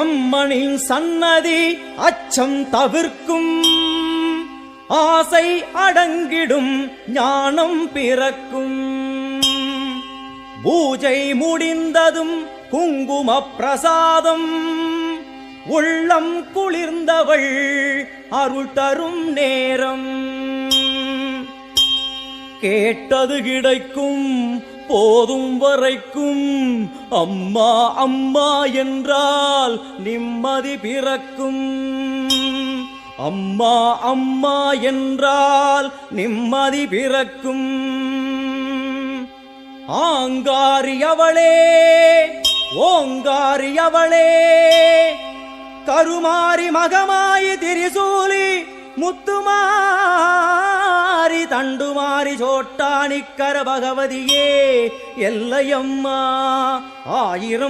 அம்மனின் சன்னதி அச்சம் தவிர்க்கும், ஆசை அடங்கிடும் ஞானம் பிறக்கும். பூஜை முடிந்ததும் குங்கும பிரசாதம், உள்ளம் குளிர்ந்தவள் அருள் தரும் நேரம். கேட்டது கிடைக்கும் போதும் வரைக்கும், அம்மா அம்மா என்றால் நிம்மதி பிறக்கும். அம்மா அம்மா என்றால் நிம்மதி பிறக்கும். ஆங்காரியவளே ஓங்காரியவளே, கருமாரி மகமாயி திரிசூலி முத்துமாரி தண்டுமாரி சோட்டானிக்கர பகவதியே எல்லையம்மா. ஆயிரம்